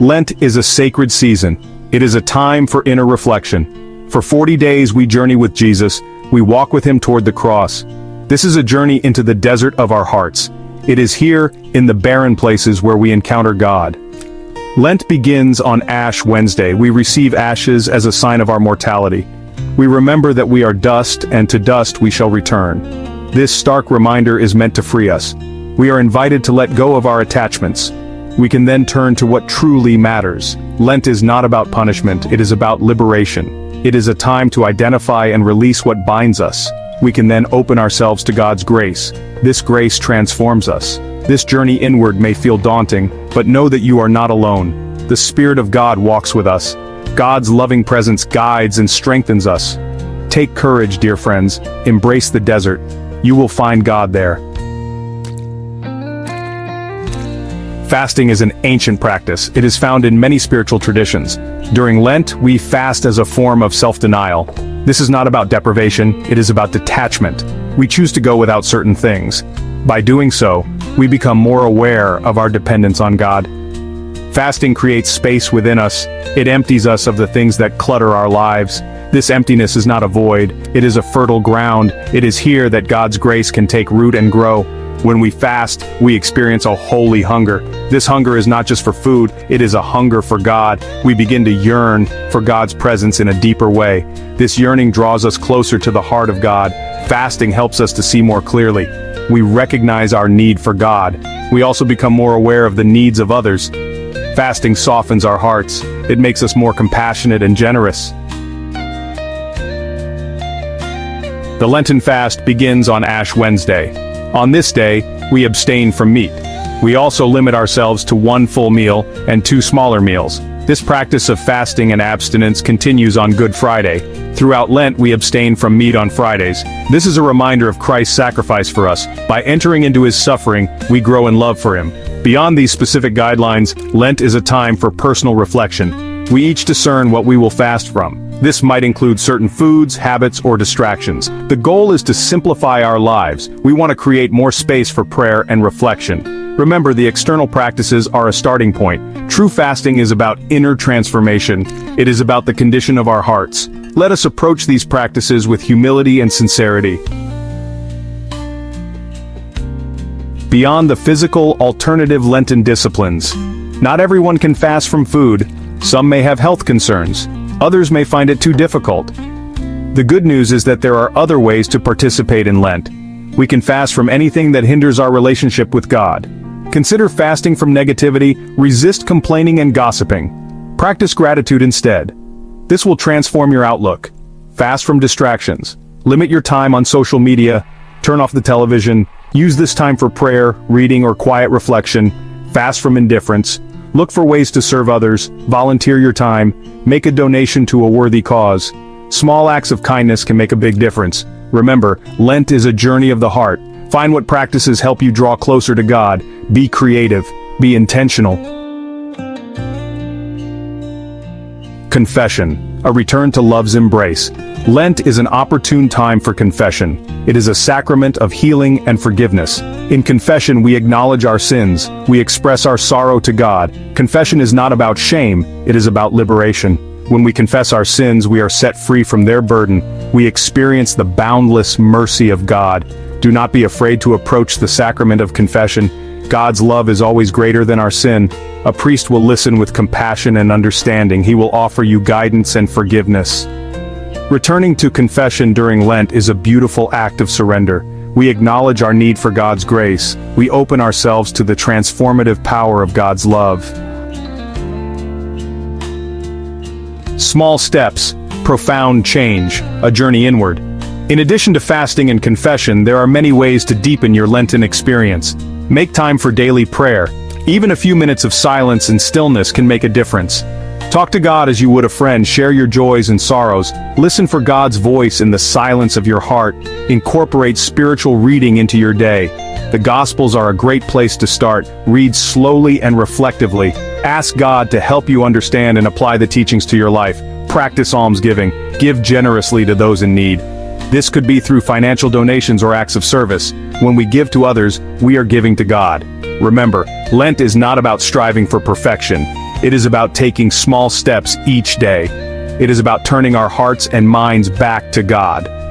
Lent is a sacred season. It is a time for inner reflection. For 40 days we journey with Jesus, we walk with him toward the cross. This is a journey into the desert of our hearts. It is here, in the barren places, where we encounter God. Lent begins on Ash Wednesday. We receive ashes as a sign of our mortality. We remember that we are dust, and to dust we shall return. This stark reminder is meant to free us. We are invited to let go of our attachments. We can then turn to what truly matters. Lent is not about punishment, it is about liberation. It is a time to identify and release what binds us. We can then open ourselves to God's grace. This grace transforms us. This journey inward may feel daunting, but know that you are not alone. The Spirit of God walks with us. God's loving presence guides and strengthens us. Take courage, dear friends. Embrace the desert. You will find God there. Fasting is an ancient practice. It is found in many spiritual traditions. During Lent, we fast as a form of self-denial. This is not about deprivation, it is about detachment. We choose to go without certain things. By doing so, we become more aware of our dependence on God. Fasting creates space within us. It empties us of the things that clutter our lives. This emptiness is not a void, it is a fertile ground. It is here that God's grace can take root and grow. When we fast, we experience a holy hunger. This hunger is not just for food, it is a hunger for God. We begin to yearn for God's presence in a deeper way. This yearning draws us closer to the heart of God. Fasting helps us to see more clearly. We recognize our need for God. We also become more aware of the needs of others. Fasting softens our hearts. It makes us more compassionate and generous. The Lenten fast begins on Ash Wednesday. On this day, we abstain from meat. We also limit ourselves to one full meal and two smaller meals. This practice of fasting and abstinence continues on Good Friday. Throughout Lent, we abstain from meat on Fridays. This is a reminder of Christ's sacrifice for us. By entering into his suffering, we grow in love for him. Beyond these specific guidelines, Lent is a time for personal reflection. We each discern what we will fast from. This might include certain foods, habits, or distractions. The goal is to simplify our lives. We want to create more space for prayer and reflection. Remember, the external practices are a starting point. True fasting is about inner transformation. It is about the condition of our hearts. Let us approach these practices with humility and sincerity. Beyond the physical, alternative Lenten disciplines. Not everyone can fast from food. Some may have health concerns. Others may find it too difficult. The good news is that there are other ways to participate in Lent. We can fast from anything that hinders our relationship with God. Consider fasting from negativity, resist complaining and gossiping. Practice gratitude instead. This will transform your outlook. Fast from distractions. Limit your time on social media. Turn off the television. Use this time for prayer, reading, or quiet reflection. Fast from indifference. Look for ways to serve others, volunteer your time, make a donation to a worthy cause. Small acts of kindness can make a big difference. Remember, Lent is a journey of the heart. Find what practices help you draw closer to God. Be creative. Be intentional. Confession, a return to love's embrace. Lent is an opportune time for confession. It is a sacrament of healing and forgiveness. In confession, we acknowledge our sins. We express our sorrow to God. Confession is not about shame, it is about liberation. When we confess our sins, we are set free from their burden. We experience the boundless mercy of God. Do not be afraid to approach the sacrament of confession. God's love is always greater than our sin. A priest will listen with compassion and understanding. He will offer you guidance and forgiveness. Returning to confession during Lent is a beautiful act of surrender. We acknowledge our need for God's grace. We open ourselves to the transformative power of God's love. Small steps, profound change, a journey inward. In addition to fasting and confession, there are many ways to deepen your Lenten experience. Make time for daily prayer. Even a few minutes of silence and stillness can make a difference. Talk to God as you would a friend, share your joys and sorrows, listen for God's voice in the silence of your heart, incorporate spiritual reading into your day. The Gospels are a great place to start. Read slowly and reflectively. Ask God to help you understand and apply the teachings to your life. Practice almsgiving. Give generously to those in need. This could be through financial donations or acts of service. When we give to others, we are giving to God. Remember, Lent is not about striving for perfection. It is about taking small steps each day. It is about turning our hearts and minds back to God.